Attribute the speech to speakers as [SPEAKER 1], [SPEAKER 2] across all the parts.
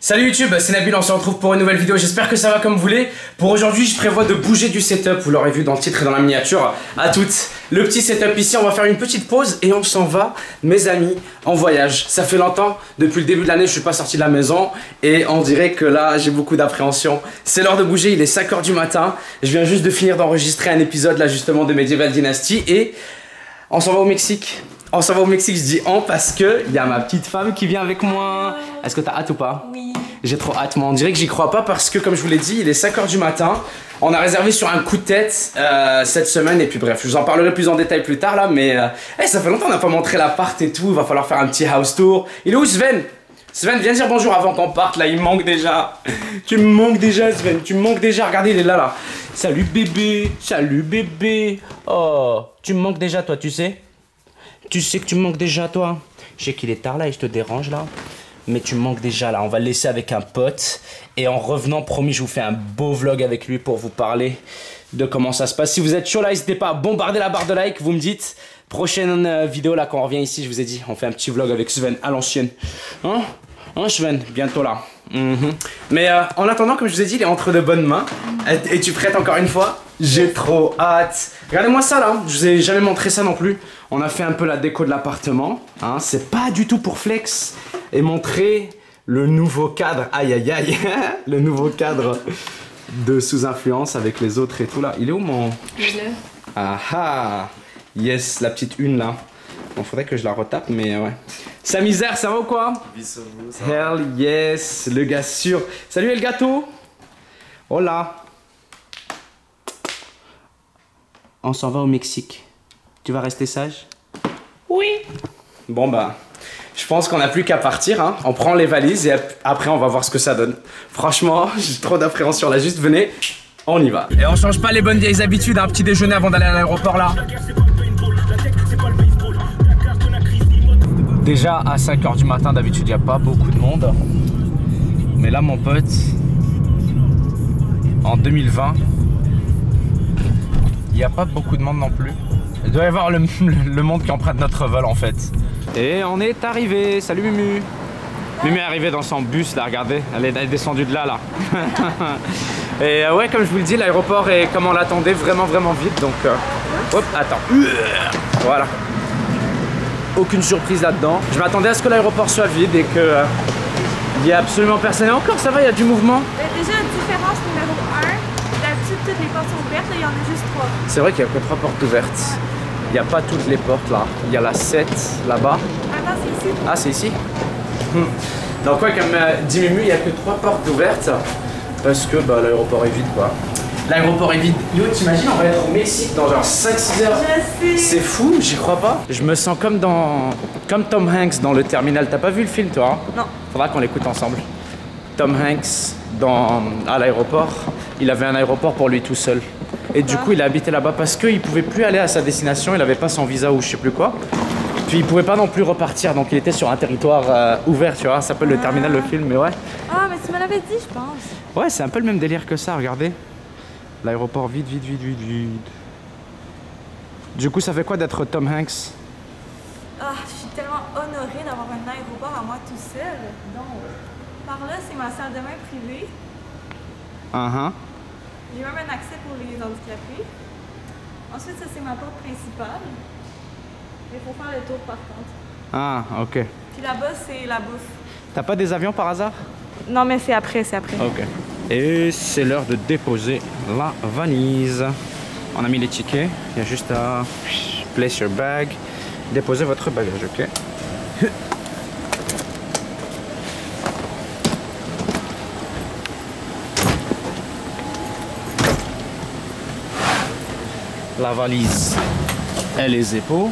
[SPEAKER 1] Salut YouTube, c'est Nabil, on se retrouve pour une nouvelle vidéo, j'espère que ça va comme vous voulez. Pour aujourd'hui, je prévois de bouger du setup, vous l'aurez vu dans le titre et dans la miniature. À toutes, le petit setup ici, on va faire une petite pause et on s'en va, mes amis, en voyage. Ça fait longtemps, depuis le début de l'année, je suis pas sorti de la maison et on dirait que là, j'ai beaucoup d'appréhension. C'est l'heure de bouger, il est 5 h du matin. Je viens juste de finir d'enregistrer un épisode là justement de Medieval Dynasty et on s'en va au Mexique. On s'en va au Mexique, je dis on parce que il y a ma petite femme qui vient avec moi. Est-ce que t'as hâte ou pas?
[SPEAKER 2] Oui.
[SPEAKER 1] J'ai trop hâte, moi on dirait que j'y crois pas parce que comme je vous l'ai dit, il est 5 h du matin. On a réservé sur un coup de tête cette semaine et puis bref, je vous en parlerai plus en détail plus tard là. Mais ça fait longtemps qu'on n'a pas montré l'appart et tout, il va falloir faire un petit house tour. Il est où Sven? Sven, viens dire bonjour avant qu'on parte là, il me manque déjà. Tu me manques déjà Sven, tu me manques déjà, regardez il est là là. Salut bébé, salut bébé. Oh, tu me manques déjà toi, tu sais? Tu sais que tu me manques déjà toi. Je sais qu'il est tard là et je te dérange là. Mais tu me manques déjà là. On va le laisser avec un pote. Et en revenant, promis, je vous fais un beau vlog avec lui pour vous parler de comment ça se passe. Si vous êtes chaud là, n'hésitez pas à bombarder la barre de like. Vous me dites, prochaine vidéo là, quand on revient ici, je vous ai dit, on fait un petit vlog avec Sven à l'ancienne. Hein Sven, bientôt là. Mais en attendant, comme je vous ai dit, il est entre de bonnes mains. Es-tu prête encore une fois? J'ai trop hâte. Regardez-moi ça là, je vous ai jamais montré ça non plus. On a fait un peu la déco de l'appartement. Hein, c'est pas du tout pour flex. Et montrer le nouveau cadre. Aïe aïe aïe. Le nouveau cadre de sous influence avec les autres et tout là. Il est où mon...
[SPEAKER 2] Je l'ai.
[SPEAKER 1] Ah ah. Yes, la petite une là. Bon, faudrait que je la retape, mais ouais. Sa misère, ça va ou quoi? Hell yes, le gars sûr. Salut le gâteau. Hola. On s'en va au Mexique. Tu vas rester sage?
[SPEAKER 2] Oui.
[SPEAKER 1] Bon bah, je pense qu'on n'a plus qu'à partir. Hein. On prend les valises et après on va voir ce que ça donne. Franchement, j'ai trop d'appréhension là. Juste venez, on y va. Et on change pas les bonnes vieilles habitudes. Un petit déjeuner avant d'aller à l'aéroport là. Déjà à 5 h du matin, d'habitude il n'y a pas beaucoup de monde. Mais là mon pote, en 2020, il n'y a pas beaucoup de monde non plus. Il doit y avoir le monde qui emprunte notre vol en fait. Et on est arrivé. Salut Mumu. Mumu est arrivée dans son bus là, regardez. Elle est descendue de là là. Et ouais, comme je vous le dis, l'aéroport est comme on l'attendait, vraiment vite. Donc hop, attends. Voilà. Aucune surprise là-dedans. Je m'attendais à ce que l'aéroport soit vide et que il y a absolument personne. Et encore, ça va, il y a du mouvement.
[SPEAKER 2] Déjà, différence numéro 1. D'habitude, toutes les portes sont ouvertes, là, il y en a juste 3.
[SPEAKER 1] C'est vrai qu'il n'y a que 3 portes ouvertes. Il n'y a pas toutes les portes là. Il y a la 7 là-bas.
[SPEAKER 2] Attends, c'est ici.
[SPEAKER 1] Ah, c'est ici. Donc ouais, comme dit Mumu, il n'y a que 3 portes ouvertes. Parce que bah, l'aéroport est vide quoi. L'aéroport est vide. Yo, t'imagines, on va être au Mexique dans genre 5-6 heures.
[SPEAKER 2] Je sais.
[SPEAKER 1] C'est fou, j'y crois pas. Je me sens comme Tom Hanks dans Le Terminal. T'as pas vu le film toi?
[SPEAKER 2] Non.
[SPEAKER 1] Faudra qu'on l'écoute ensemble. Tom Hanks à l'aéroport, il avait un aéroport pour lui tout seul. Et du coup, il a habité là-bas parce qu'il pouvait plus aller à sa destination, il avait pas son visa ou je sais plus quoi. Puis il pouvait pas non plus repartir, donc il était sur un territoire ouvert, tu vois. Ça s'appelle Le Terminal, le film, mais ouais.
[SPEAKER 2] Ah, mais tu me l'avais dit, je pense.
[SPEAKER 1] Ouais, c'est un peu le même délire que ça, regardez. L'aéroport vide. Du coup, ça fait quoi d'être Tom Hanks?
[SPEAKER 2] Ah, je suis tellement honorée d'avoir un aéroport à moi tout seul. Donc, par là, c'est ma salle de bain privée. J'ai même un accès pour les handicapés. Ensuite, ça, c'est ma porte principale. Il faut faire le tour par contre.
[SPEAKER 1] Ah, ok.
[SPEAKER 2] Puis là-bas, c'est la bouffe.
[SPEAKER 1] T'as pas des avions par hasard?
[SPEAKER 2] Non, mais c'est après,
[SPEAKER 1] Ok. Et c'est l'heure de déposer la valise. On a mis les tickets. Il y a juste à place your bag. Déposer votre bagage, ok? La valise et les épaules.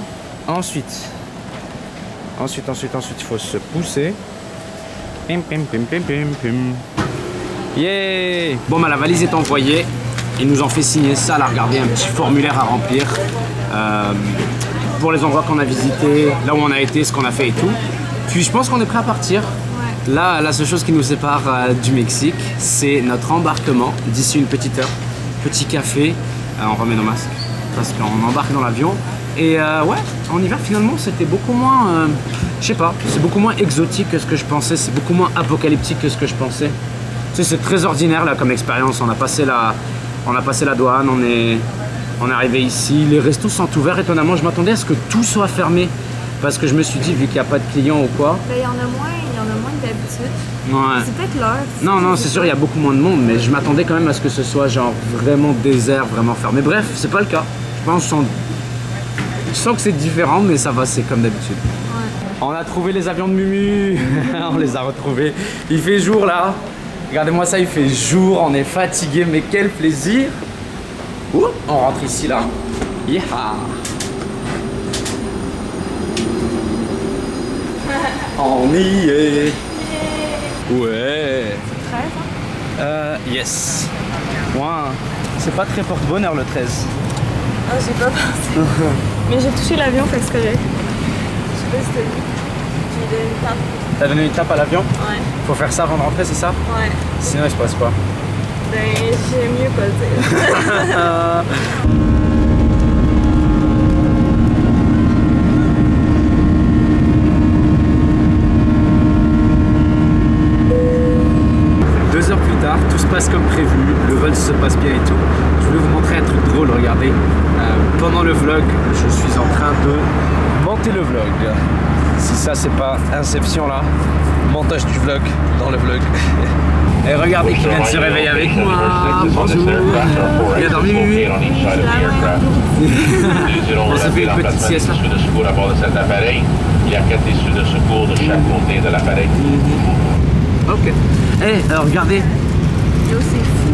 [SPEAKER 1] Ensuite, il faut se pousser. Pim. Yeah! Bon bah la valise est envoyée. Ils nous ont fait signer ça, là regardez, un petit formulaire à remplir pour les endroits qu'on a visités, là où on a été, ce qu'on a fait et tout. Puis je pense qu'on est prêt à partir.
[SPEAKER 2] Ouais.
[SPEAKER 1] Là, la seule chose qui nous sépare du Mexique, c'est notre embarquement d'ici une petite heure. Petit café, on remet nos masques parce qu'on embarque dans l'avion. Et ouais, on y va finalement, c'était beaucoup moins je sais pas, c'est beaucoup moins exotique que ce que je pensais, c'est beaucoup moins apocalyptique que ce que je pensais. Tu sais, c'est très ordinaire là comme expérience, on a passé la douane, on est arrivé ici, les restos sont ouverts étonnamment, je m'attendais à ce que tout soit fermé. Parce que je me suis dit, vu qu'il n'y a pas de clients ou quoi...
[SPEAKER 2] Ben, il y en a moins que d'habitude.
[SPEAKER 1] Ouais.
[SPEAKER 2] C'est peut-être l'heure.
[SPEAKER 1] Non, c'est sûr, il y a beaucoup moins de monde, mais je m'attendais quand même à ce que ce soit genre vraiment désert, vraiment fermé. Bref, c'est pas le cas. Je sens que c'est différent, mais ça va, c'est comme d'habitude. Ouais. On a trouvé les avions de Mumu. On les a retrouvés. Il fait jour là. Regardez-moi ça, il fait jour, on est fatigué, mais quel plaisir. Ouh, on rentre ici là. Yeah. On y est. Ouais.
[SPEAKER 2] C'est 13, hein?
[SPEAKER 1] Yes. Ouais. C'est pas très porte-bonheur le 13.
[SPEAKER 2] Ah, j'ai pas pensé. Mais j'ai touché l'avion, fait que c'est correct. Je sais pas si t'as vu. J'ai donné une tape.
[SPEAKER 1] T'as donné une tape à l'avion?
[SPEAKER 2] Ouais.
[SPEAKER 1] Faut faire ça avant de rentrer, c'est ça?
[SPEAKER 2] Ouais.
[SPEAKER 1] Sinon il se passe quoi?
[SPEAKER 2] Ben, j'aime mieux pas le dire. 2 heures plus tard, tout se passe comme prévu, le vol se passe bien et tout. Je voulais vous montrer un truc drôle, regardez. Pendant le vlog, je suis en train de monter le vlog. Si ça c'est pas Inception là, montage du vlog dans le vlog. Et regardez qui vient de se réveiller avec moi. Bonjour. Il a dormi, Mimi. On s'est fait une petite sieste là.
[SPEAKER 3] Il y a 4 issues de secours de chaque côté de l'appareil.
[SPEAKER 1] Ok. Eh, regardez.
[SPEAKER 2] Yo, c'est fou.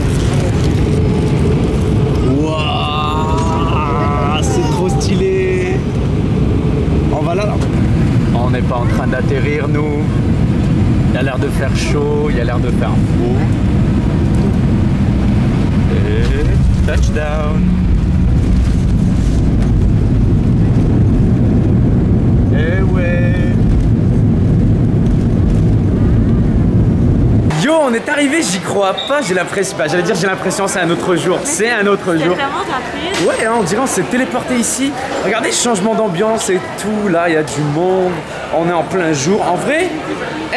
[SPEAKER 1] Waouh, c'est trop stylé. On va là. On n'est pas en train d'atterrir, nous. Il y a l'air de faire chaud, il y a l'air de faire beau. Et touchdown. Eh ouais. Yo, on est arrivé, j'y crois pas, j'ai l'impression, j'allais dire j'ai l'impression c'est un autre jour, c'est un autre jour.
[SPEAKER 2] C'est vraiment rapide.
[SPEAKER 1] Ouais, hein, on dirait on s'est téléporté ici. Regardez, changement d'ambiance et tout, là il y a du monde, on est en plein jour. En vrai,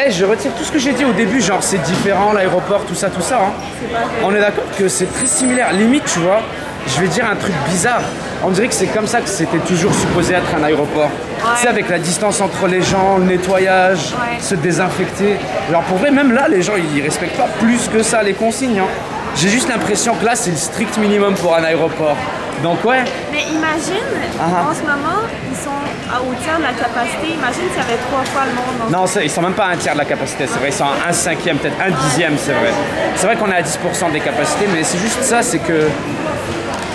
[SPEAKER 1] je retire tout ce que j'ai dit au début, genre c'est différent, l'aéroport, tout ça, hein. On est d'accord que c'est très similaire, limite tu vois, je vais dire un truc bizarre. On dirait que c'est comme ça que c'était toujours supposé être un aéroport. Ouais. Tu sais, avec la distance entre les gens, le nettoyage, ouais. Se désinfecter. Alors pour vrai, même là, les gens, ils respectent pas plus que ça les consignes. Hein. J'ai juste l'impression que là, c'est le strict minimum pour un aéroport. Donc ouais.
[SPEAKER 2] Mais imagine, en ce moment, ils sont au tiers de la capacité. Imagine s'il y avait 3 fois le monde.
[SPEAKER 1] Non, ils sont même pas à un tiers de la capacité, c'est vrai. Ils sont à 1/5, peut-être 1/10, c'est vrai. C'est vrai qu'on est à 10% des capacités, mais c'est juste ça, c'est que...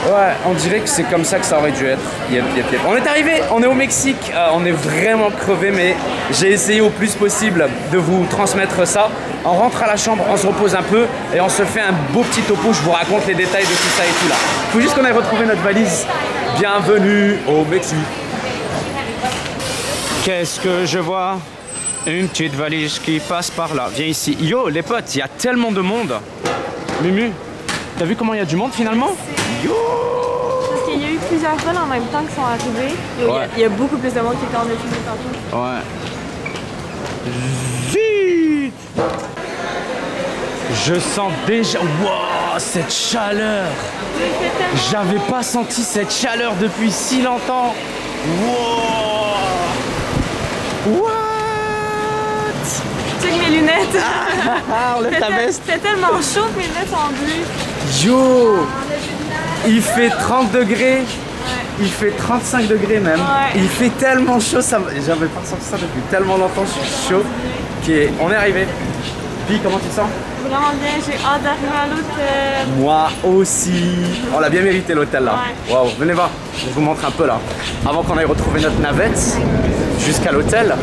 [SPEAKER 1] Ouais, on dirait que c'est comme ça que ça aurait dû être. Yep. On est arrivé, on est au Mexique, on est vraiment crevé, mais j'ai essayé au plus possible de vous transmettre ça. On rentre à la chambre, on se repose un peu et on se fait un beau petit topo. Je vous raconte les détails de tout ça et tout là. Faut juste qu'on aille retrouver notre valise. Bienvenue au Mexique. Qu'est-ce que je vois? Une petite valise qui passe par là. Viens ici. Yo, les potes, il y a tellement de monde. Mumu, t'as vu comment il y a du monde finalement? Yo!
[SPEAKER 2] Parce qu'il y a eu plusieurs vols en même temps qui sont arrivés. Il y a beaucoup plus de monde qui était en défilé tantôt.
[SPEAKER 1] Ouais. Vite! Je sens déjà... Wow, cette chaleur! J'avais pas senti cette chaleur depuis si longtemps. Wow! What?
[SPEAKER 2] Check mes lunettes!
[SPEAKER 1] Ah, enlève ta veste!
[SPEAKER 2] C'est tellement chaud que mes lunettes sont bleues.
[SPEAKER 1] Yo! Il fait 30 degrés. Ouais. Il fait 35 degrés même. Ouais. Il fait tellement chaud, j'avais pas ressenti ça depuis tellement longtemps, je suis chaud. Okay. On est arrivé. Puis comment tu te sens?
[SPEAKER 2] Vraiment bien, j'ai hâte d'arriver à l'hôtel.
[SPEAKER 1] Moi aussi. On l'a bien mérité l'hôtel là. Ouais. Waouh, venez voir, je vous montre un peu là. Avant qu'on aille retrouver notre navette jusqu'à l'hôtel.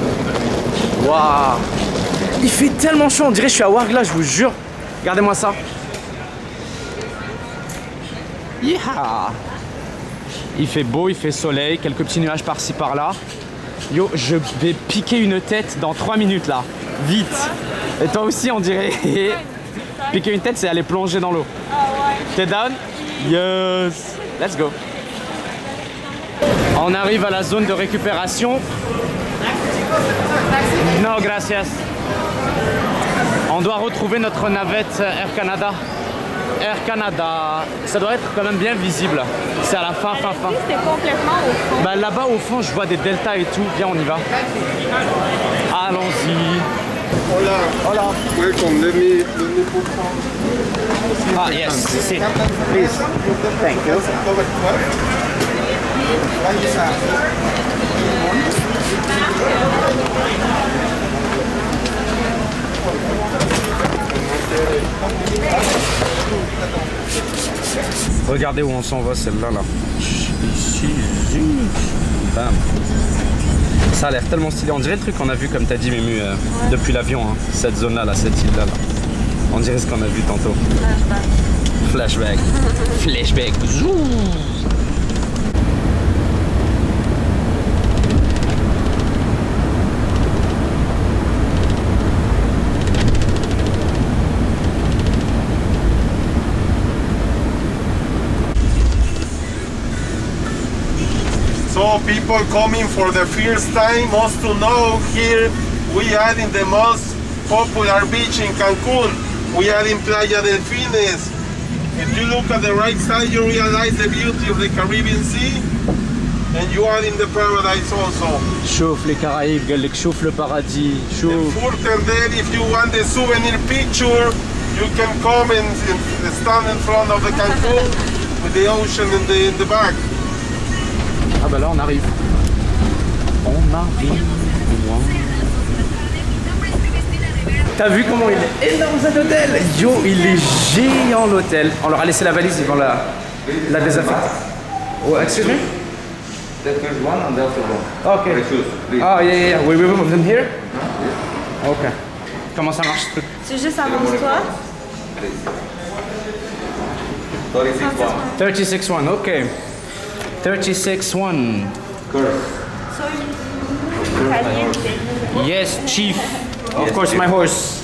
[SPEAKER 1] Waouh. Il fait tellement chaud, on dirait que je suis à Wargla, je vous jure. Regardez-moi ça. Yeah. Il fait beau, il fait soleil, quelques petits nuages par-ci par-là. Yo, je vais piquer une tête dans 3 minutes là. Vite. Et toi aussi on dirait. Piquer une tête, c'est aller plonger dans l'eau. T'es down? Yes. Let's go. On arrive à la zone de récupération. Non, gracias. On doit retrouver notre navette Air Canada. Air Canada, ça doit être quand même bien visible. C'est à la fin.
[SPEAKER 4] C'était complètement au fond.
[SPEAKER 1] Bah, là-bas au fond, je vois des deltas et tout. Viens, on y va. Allons-y.
[SPEAKER 5] Hola.
[SPEAKER 1] Hola.
[SPEAKER 5] Welcome. Let me put some.
[SPEAKER 1] Ah, yes. Si.
[SPEAKER 5] Please.
[SPEAKER 1] Thank you. Regardez où on s'en va, celle-là, là. Ici, bam. Ça a l'air tellement stylé. On dirait le truc qu'on a vu, comme t'as dit, Mimu, depuis l'avion. Hein. Cette zone-là, là, cette île-là. Là. On dirait ce qu'on a vu tantôt. Flashback. Flashback. Zou.
[SPEAKER 5] So people coming for the first time must to know here we are in the most popular beach in Cancun. We are in Playa del Fines. If you look at the right side, you realize the beauty of the Caribbean Sea, and you are in the paradise also.
[SPEAKER 1] Chauffe les Caraïbes, Galek, chauffe le paradis, chauffe.
[SPEAKER 5] And further there, if you want the souvenir picture, you can come and stand in front of the Cancun with the ocean in the back.
[SPEAKER 1] Ah bah là on arrive. On arrive. T'as vu comment il est énorme cet hôtel? Yo, il est géant l'hôtel. On leur a laissé la valise, ils vont la désaffecter. Oh, excuse me?
[SPEAKER 6] The first one and the other one.
[SPEAKER 1] Okay.
[SPEAKER 6] Choose, please.
[SPEAKER 1] Oh yeah. We will move them here? Ok. Comment ça marche ce truc?
[SPEAKER 4] C'est juste avance-toi.
[SPEAKER 6] 36 one.
[SPEAKER 1] 36-1, ok. 36-1.
[SPEAKER 6] Curve.
[SPEAKER 4] Soy caliente.
[SPEAKER 1] Yes, chief. Of course, my horse.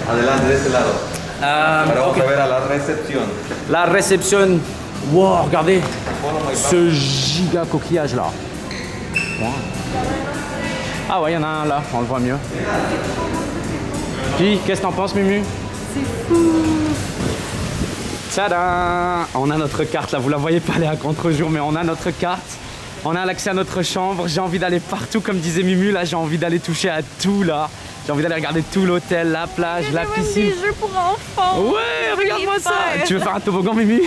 [SPEAKER 6] Adelante, de ese lado. Ahora vamos a ver a la recepción.
[SPEAKER 1] La réception. Wow, regardez ce giga coquillage là. Wow. Ah ouais, il y en a un là, on le voit mieux. Puis, qu'est-ce que t'en penses, Mimu?
[SPEAKER 4] C'est fou.
[SPEAKER 1] Tadam! On a notre carte là, vous la voyez pas aller à contre-jour, mais on a notre carte. On a l'accès à notre chambre. J'ai envie d'aller partout, comme disait Mimu. Là, j'ai envie d'aller toucher à tout là. J'ai envie d'aller regarder tout l'hôtel, la plage, la piscine.
[SPEAKER 4] Des jeux pour enfants.
[SPEAKER 1] Ouais, regarde-moi ça. Tu veux faire un toboggan, Mimu?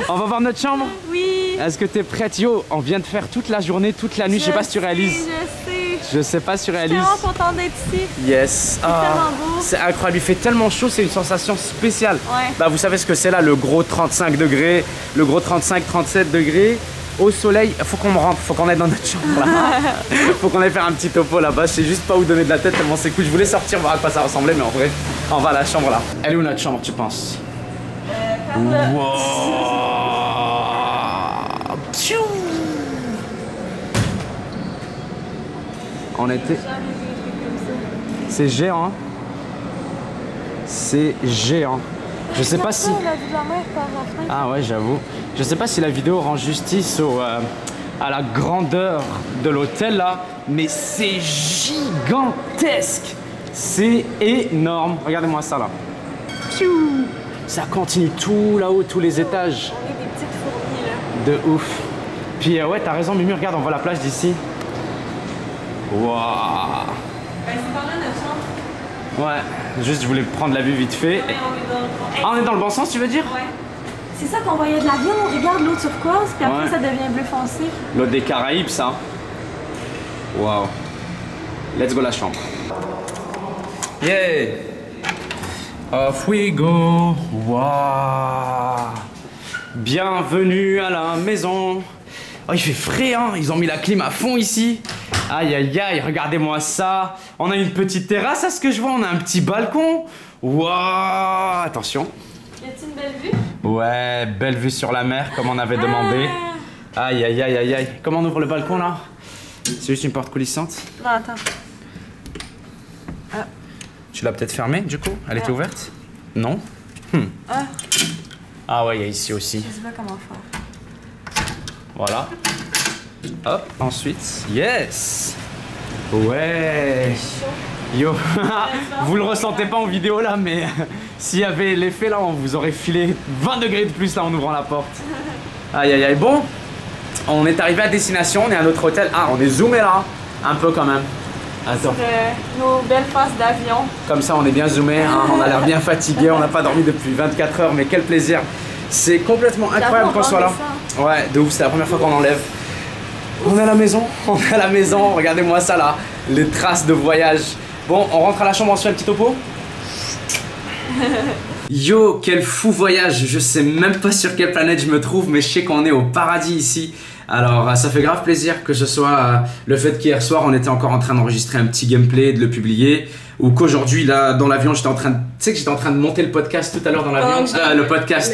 [SPEAKER 1] On va voir notre chambre?
[SPEAKER 4] Oui.
[SPEAKER 1] Est-ce que t'es prête? Yo, on vient de faire toute la journée, toute la nuit. Je sais pas si tu réalises.
[SPEAKER 4] Je sais.
[SPEAKER 1] Je sais pas si tu
[SPEAKER 4] Je suis
[SPEAKER 1] réalises.
[SPEAKER 4] tellement contente d'être ici.
[SPEAKER 1] Yes. Ah,
[SPEAKER 4] tellement beau.
[SPEAKER 1] c'est incroyable. Il fait tellement chaud, c'est une sensation spéciale.
[SPEAKER 4] Ouais.
[SPEAKER 1] Bah, vous savez ce que c'est là, le gros 35 degrés, le gros 35-37 degrés. Au soleil, faut qu'on me rentre, faut qu'on aille dans notre chambre là. Faut qu'on aille faire un petit topo là-bas. Je sais juste pas où donner de la tête tellement c'est cool. Je voulais sortir voir à quoi ça ressemblait, mais en vrai, on va à la chambre là. Elle est où notre chambre, tu penses? Wow. Tchou. On était. C'est géant. Hein. C'est géant. Je sais pas si.
[SPEAKER 4] La vue de la mer par la fenêtre.
[SPEAKER 1] Ah ouais, j'avoue. Je sais pas si la vidéo rend justice à la grandeur de l'hôtel là, mais c'est gigantesque. C'est énorme. Regardez-moi ça là. Piou. Ça continue tout là-haut, tous les étages.
[SPEAKER 4] On est des petites fourmis là.
[SPEAKER 1] De ouf. Puis ouais, t'as raison, Mimu, regarde, on voit la plage d'ici. Waouh.
[SPEAKER 4] C'est par là notre chambre.
[SPEAKER 1] Ouais, juste je voulais prendre la vue vite fait. Ah, on est dans le bon sens, tu veux dire?
[SPEAKER 4] Ouais. C'est ça qu'on voyait de l'avion, on regarde l'eau turquoise, puis après
[SPEAKER 1] Ouais.
[SPEAKER 4] ça devient bleu foncé.
[SPEAKER 1] L'eau des Caraïbes, ça. Waouh. Let's go la chambre. Yeah. Off we go. Waouh. Bienvenue à la maison. Oh, il fait frais, hein. Ils ont mis la clim à fond ici. Aïe, aïe, aïe, regardez-moi ça. On a une petite terrasse, à ce que je vois. On a un petit balcon. Waouh. Attention.
[SPEAKER 4] Y a-t-il une belle vue?
[SPEAKER 1] Ouais, belle vue sur la mer, comme on avait demandé. Aïe, aïe, aïe, aïe, aïe. Comment on ouvre le balcon, là? C'est juste une porte coulissante.
[SPEAKER 4] Non, attends.
[SPEAKER 1] Tu l'as peut-être fermée, du coup? Elle était ouverte? Non?
[SPEAKER 4] Ah,
[SPEAKER 1] Ah ouais, il y a ici aussi.
[SPEAKER 4] je sais pas comment faire.
[SPEAKER 1] Voilà. Hop, ensuite. Yes! Ouais. Yo, vous le ressentez pas en vidéo là, mais s'il y avait l'effet là, on vous aurait filé 20 degrés de plus là en ouvrant la porte. Aïe aïe aïe, bon, on est arrivé à destination, on est à notre hôtel. Ah, on est zoomé là, un peu quand même. Attends.
[SPEAKER 4] Nos belles faces d'avion.
[SPEAKER 1] Comme ça, on est bien zoomé, hein, on a l'air bien fatigué, on n'a pas dormi depuis 24 heures, mais quel plaisir. C'est complètement incroyable qu'on soit là. Ouais, de ouf, c'est la première fois qu'on enlève. On est à la maison, regardez-moi ça là, les traces de voyage. Bon, on rentre à la chambre, on se fait un petit topo. Yo, quel fou voyage, je sais même pas sur quelle planète je me trouve, mais je sais qu'on est au paradis ici. Alors ça fait grave plaisir que ce soit le fait qu'hier soir on était encore en train d'enregistrer un petit gameplay, de le publier, ou qu'aujourd'hui là dans l'avion j'étais en train de... Tu sais que j'étais en train de monter le podcast tout à l'heure dans l'avion, le podcast,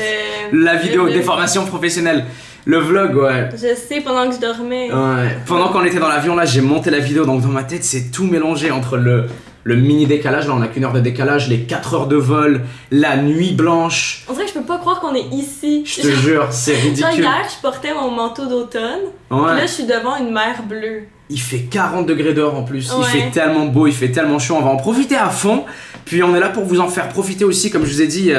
[SPEAKER 1] la vidéo des formations professionnelles. Le vlog, ouais.
[SPEAKER 4] Je sais, pendant que je dormais.
[SPEAKER 1] Ouais. Pendant qu'on était dans l'avion, là, j'ai monté la vidéo. Donc, dans ma tête, c'est tout mélangé entre le mini décalage. Là, on a qu'une heure de décalage, les 4 heures de vol, la nuit blanche.
[SPEAKER 4] On dirait que je peux pas croire qu'on est ici.
[SPEAKER 1] Je te jure, c'est ridicule.
[SPEAKER 4] Genre, hier, je portais mon manteau d'automne.
[SPEAKER 1] Ouais.
[SPEAKER 4] Puis là, je suis devant une mer bleue.
[SPEAKER 1] Il fait 40 degrés dehors en plus.
[SPEAKER 4] Ouais.
[SPEAKER 1] Il fait tellement beau, il fait tellement chaud. On va en profiter à fond. Puis on est là pour vous en faire profiter aussi. Comme je vous ai dit,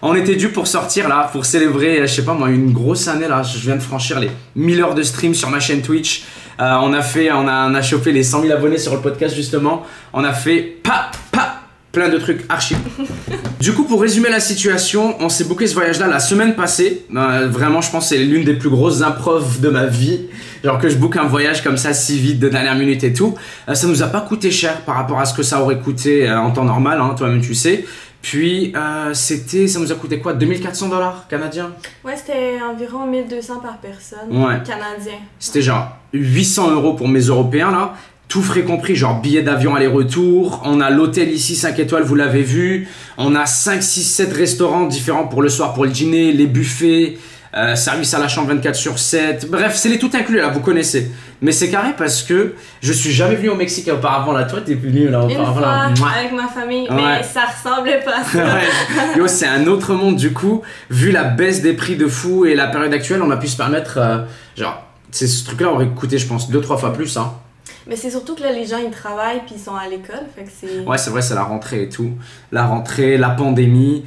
[SPEAKER 1] on était dû pour sortir là, pour célébrer, je sais pas moi, une grosse année là. Je viens de franchir les 1000 heures de stream sur ma chaîne Twitch. On a chopé les 100 000 abonnés sur le podcast justement. On a fait plein de trucs archi. Du coup, pour résumer la situation, on s'est booké ce voyage-là la semaine passée. Vraiment, je pense que c'est l'une des plus grosses impreuves de ma vie. Genre que je book un voyage comme ça si vite de dernière minute et tout. Ça nous a pas coûté cher par rapport à ce que ça aurait coûté en temps normal, hein, toi-même tu sais. Puis ça nous a coûté quoi, 2400 $ canadiens?
[SPEAKER 4] Ouais, c'était environ 1200 par personne,
[SPEAKER 1] ouais.
[SPEAKER 4] Canadien.
[SPEAKER 1] C'était genre 800 € pour mes Européens là. Tout frais compris, genre billets d'avion aller-retour. On a l'hôtel ici 5 étoiles, vous l'avez vu. On a 5, 6, 7 restaurants différents pour le soir, pour le dîner, les buffets, service à la chambre 24/7. Bref, c'est les tout inclus là, vous connaissez. Mais c'est carré parce que je suis jamais venu au Mexique auparavant là. Toi, t'es venu là auparavant là.
[SPEAKER 4] Une fois, avec ma famille, ouais. Mais ça ressemblait pas à ça.
[SPEAKER 1] Ouais. Yo, c'est un autre monde du coup. Vu la baisse des prix de fou et la période actuelle, on a pu se permettre, genre, ce truc là aurait coûté, je pense, 2-3 fois plus, hein.
[SPEAKER 4] Mais c'est surtout que là, les gens, ils travaillent puis ils sont à l'école, fait que c'est...
[SPEAKER 1] Ouais, c'est vrai, c'est la rentrée et tout. La rentrée, la pandémie.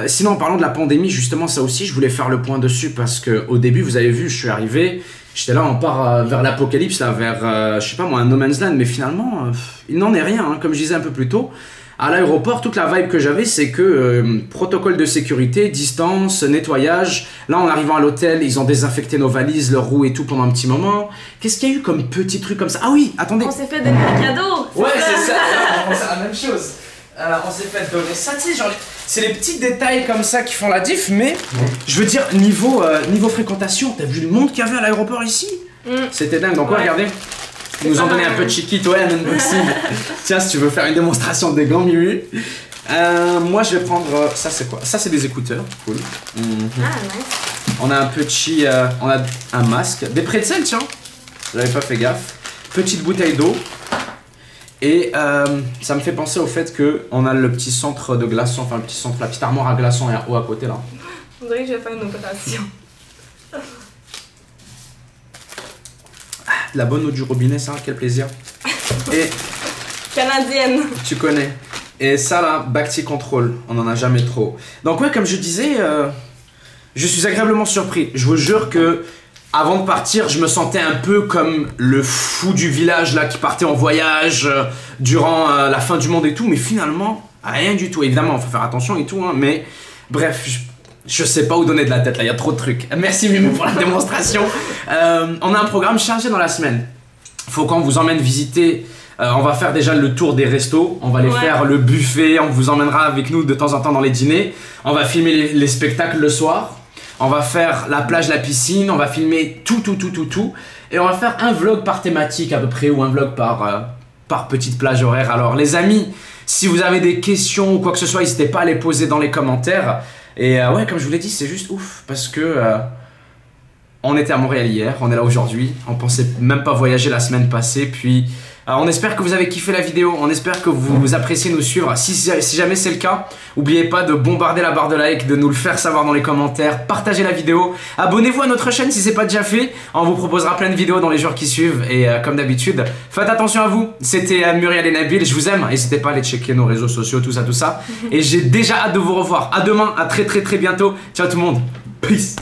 [SPEAKER 1] Sinon, en parlant de la pandémie, justement, ça aussi, je voulais faire le point dessus parce qu'au début, vous avez vu, je suis arrivé, j'étais là, on part vers l'apocalypse, là, vers, je sais pas moi, un No Man's Land, mais finalement, il n'en est rien, hein, comme je disais un peu plus tôt. À l'aéroport, toute la vibe que j'avais, c'est que protocole de sécurité, distance, nettoyage. Là, en arrivant à l'hôtel, ils ont désinfecté nos valises, leurs roues et tout pendant un petit moment. Qu'est-ce qu'il y a eu comme petit truc comme ça? Ah oui, attendez.
[SPEAKER 4] On s'est fait donner un cadeau.
[SPEAKER 1] Ouais, c'est ça. On pensait à la même chose. On s'est fait donner ça, tu sais, genre, c'est les petits détails comme ça qui font la diff, mais je veux dire, niveau fréquentation, t'as vu le monde qu'il y avait à l'aéroport ici? C'était dingue. Donc, ouais, regardez. Ils nous ont donné un peu de chiquite, ouais, un unboxing. Tiens, si tu veux faire une démonstration des gants, Miu. Moi, je vais prendre. Ça, c'est quoi? Ça, c'est des écouteurs. Cool.
[SPEAKER 4] Ah, nice.
[SPEAKER 1] On a un petit. On a un masque. Des pretzels, tiens. J'avais pas fait gaffe. Petite bouteille d'eau. Et ça me fait penser au fait qu'on a le petit centre de glaçons, enfin, le petit centre, la petite armoire à glaçons et à eau à côté là.
[SPEAKER 4] On dirait que je vais faire une opération.
[SPEAKER 1] La bonne eau du robinet, ça, quel plaisir. Et
[SPEAKER 4] canadienne.
[SPEAKER 1] Tu connais. Et ça là, Bacti Control, on en a jamais trop. Donc ouais, comme je disais, je suis agréablement surpris. Je vous jure que avant de partir, je me sentais un peu comme le fou du village là qui partait en voyage durant la fin du monde et tout, mais finalement rien du tout. Évidemment, il faut faire attention et tout, hein, mais bref. Je sais pas où donner de la tête là, il y a trop de trucs. Merci Mimou pour la démonstration. On a un programme chargé dans la semaine. Faut qu'on vous emmène visiter. On va faire déjà le tour des restos. On va aller faire le buffet. On vous emmènera avec nous de temps en temps dans les dîners. On va filmer les spectacles le soir. On va faire la plage, la piscine. On va filmer tout. Et on va faire un vlog par thématique à peu près, ou un vlog par petite plage horaire. Alors les amis, si vous avez des questions ou quoi que ce soit, n'hésitez pas à les poser dans les commentaires. Et ouais, comme je vous l'ai dit, c'est juste ouf parce que on était à Montréal hier, on est là aujourd'hui, on pensait même pas voyager la semaine passée, puis On espère que vous avez kiffé la vidéo, on espère que vous appréciez nous suivre. Si jamais c'est le cas, n'oubliez pas de bombarder la barre de like, de nous le faire savoir dans les commentaires, partagez la vidéo, abonnez-vous à notre chaîne si c'est pas déjà fait. On vous proposera plein de vidéos dans les jours qui suivent et comme d'habitude, faites attention à vous. C'était Muriel et Nabil, je vous aime, n'hésitez pas à aller checker nos réseaux sociaux, tout ça. Et j'ai déjà hâte de vous revoir. À demain, à très bientôt. Ciao tout le monde, peace.